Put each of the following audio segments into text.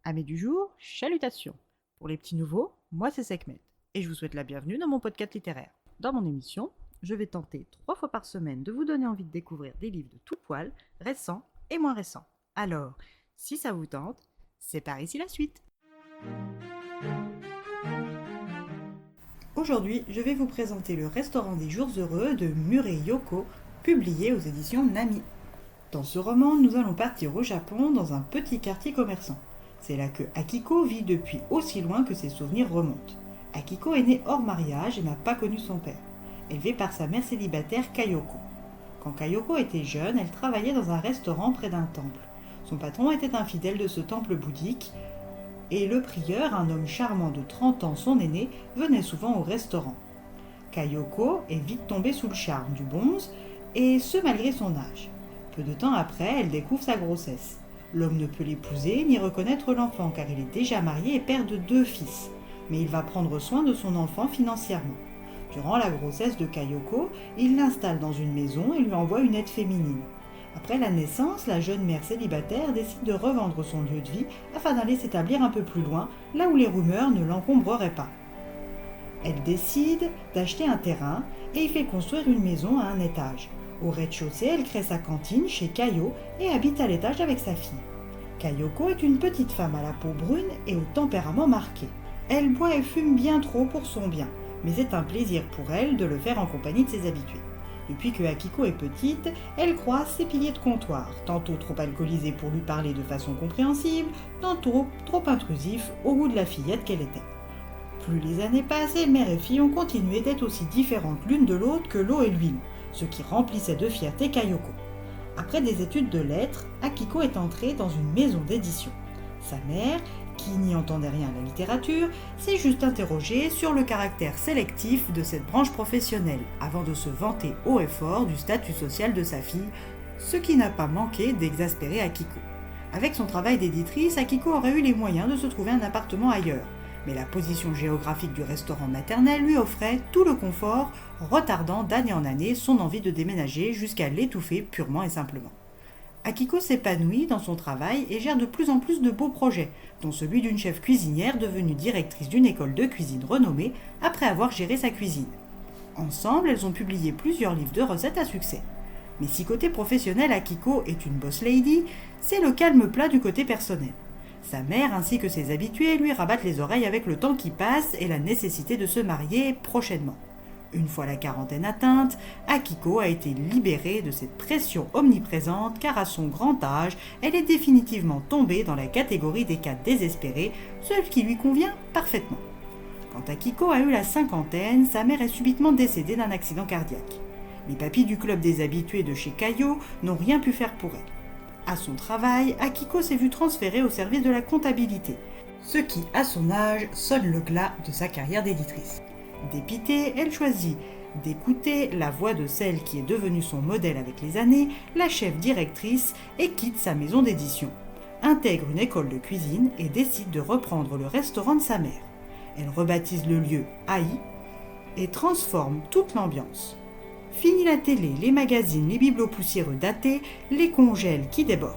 Amis du jour, chalutations. Pour les petits nouveaux, moi c'est Sekhmet et je vous souhaite la bienvenue dans mon podcast littéraire. Dans mon émission, je vais tenter 3 fois par semaine de vous donner envie de découvrir des livres de tout poil, récents et moins récents. Alors, si ça vous tente, c'est par ici la suite. Aujourd'hui, je vais vous présenter Le Restaurant des Jours Heureux de Murray Yoko, publié aux éditions Nami. Dans ce roman, nous allons partir au Japon dans un petit quartier commerçant. C'est là que Akiko vit depuis aussi loin que ses souvenirs remontent. Akiko est née hors mariage et n'a pas connu son père. Élevée par sa mère célibataire Kayoko. Quand Kayoko était jeune, elle travaillait dans un restaurant près d'un temple. Son patron était un fidèle de ce temple bouddhique et le prieur, un homme charmant de 30 ans, son aîné, venait souvent au restaurant. Kayoko est vite tombée sous le charme du bonze et ce malgré son âge. Peu de temps après, elle découvre sa grossesse. L'homme ne peut l'épouser ni reconnaître l'enfant car il est déjà marié et père de 2 fils. Mais il va prendre soin de son enfant financièrement. Durant la grossesse de Kayoko, il l'installe dans une maison et lui envoie une aide féminine. Après la naissance, la jeune mère célibataire décide de revendre son lieu de vie afin d'aller s'établir un peu plus loin, là où les rumeurs ne l'encombreraient pas. Elle décide d'acheter un terrain et y fait construire une maison à un étage. Au rez-de-chaussée, elle crée sa cantine chez Kayo et habite à l'étage avec sa fille. Kayoko est une petite femme à la peau brune et au tempérament marqué. Elle boit et fume bien trop pour son bien, mais c'est un plaisir pour elle de le faire en compagnie de ses habitués. Depuis que Akiko est petite, elle croise ses piliers de comptoir, tantôt trop alcoolisés pour lui parler de façon compréhensible, tantôt trop intrusifs au goût de la fillette qu'elle était. Plus les années passent, mère et fille ont continué d'être aussi différentes l'une de l'autre que l'eau et l'huile, ce qui remplissait de fierté Kayoko. Après des études de lettres, Akiko est entrée dans une maison d'édition. Sa mère, qui n'y entendait rien à la littérature, s'est juste interrogée sur le caractère sélectif de cette branche professionnelle, avant de se vanter haut et fort du statut social de sa fille, ce qui n'a pas manqué d'exaspérer Akiko. Avec son travail d'éditrice, Akiko aurait eu les moyens de se trouver un appartement ailleurs. Mais la position géographique du restaurant maternel lui offrait tout le confort, retardant d'année en année son envie de déménager jusqu'à l'étouffer purement et simplement. Akiko s'épanouit dans son travail et gère de plus en plus de beaux projets, dont celui d'une chef cuisinière devenue directrice d'une école de cuisine renommée après avoir géré sa cuisine. Ensemble, elles ont publié plusieurs livres de recettes à succès. Mais si côté professionnel Akiko est une boss lady, c'est le calme plat du côté personnel. Sa mère ainsi que ses habitués lui rabattent les oreilles avec le temps qui passe et la nécessité de se marier prochainement. Une fois la quarantaine atteinte, Akiko a été libérée de cette pression omniprésente car à son grand âge, elle est définitivement tombée dans la catégorie des cas désespérés, ce qui lui convient parfaitement. Quand Akiko a eu la cinquantaine, sa mère est subitement décédée d'un accident cardiaque. Les papys du club des habitués de chez Kayo n'ont rien pu faire pour elle. À son travail, Akiko s'est vue transférée au service de la comptabilité, ce qui, à son âge, sonne le glas de sa carrière d'éditrice. Dépitée, elle choisit d'écouter la voix de celle qui est devenue son modèle avec les années, la chef directrice, et quitte sa maison d'édition. Intègre une école de cuisine et décide de reprendre le restaurant de sa mère. Elle rebaptise le lieu Ai et transforme toute l'ambiance. Fini la télé, les magazines, les bibelots poussiéreux datés, les congèles qui débordent.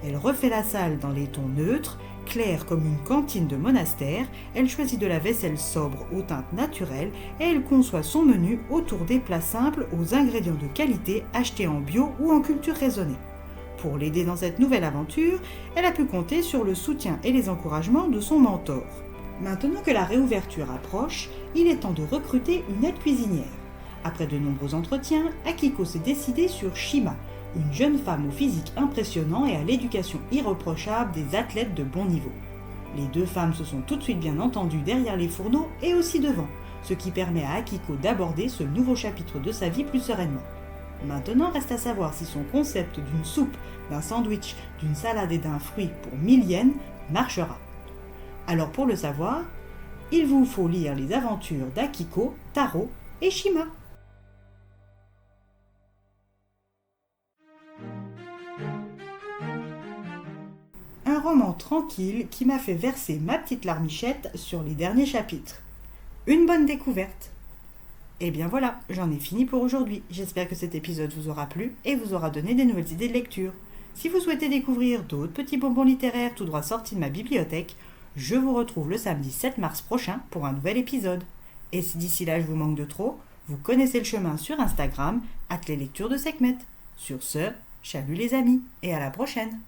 Elle refait la salle dans les tons neutres, clairs comme une cantine de monastère, elle choisit de la vaisselle sobre aux teintes naturelles et elle conçoit son menu autour des plats simples aux ingrédients de qualité achetés en bio ou en culture raisonnée. Pour l'aider dans cette nouvelle aventure, elle a pu compter sur le soutien et les encouragements de son mentor. Maintenant que la réouverture approche, il est temps de recruter une aide cuisinière. Après de nombreux entretiens, Akiko s'est décidée sur Shima, une jeune femme au physique impressionnant et à l'éducation irréprochable des athlètes de bon niveau. Les 2 femmes se sont tout de suite bien entendues derrière les fourneaux et aussi devant, ce qui permet à Akiko d'aborder ce nouveau chapitre de sa vie plus sereinement. Maintenant reste à savoir si son concept d'une soupe, d'un sandwich, d'une salade et d'un fruit pour 1000 yens marchera. Alors pour le savoir, il vous faut lire les aventures d'Akiko, Taro et Shima. Un roman tranquille qui m'a fait verser ma petite larmichette sur les derniers chapitres. Une bonne découverte. Et bien voilà, j'en ai fini pour aujourd'hui. J'espère que cet épisode vous aura plu et vous aura donné des nouvelles idées de lecture. Si vous souhaitez découvrir d'autres petits bonbons littéraires tout droit sortis de ma bibliothèque, je vous retrouve le samedi 7 mars prochain pour un nouvel épisode. Et si d'ici là je vous manque de trop, vous connaissez le chemin sur Instagram, @leslecturesdeSekhmet. Sur ce, chalut les amis, et à la prochaine!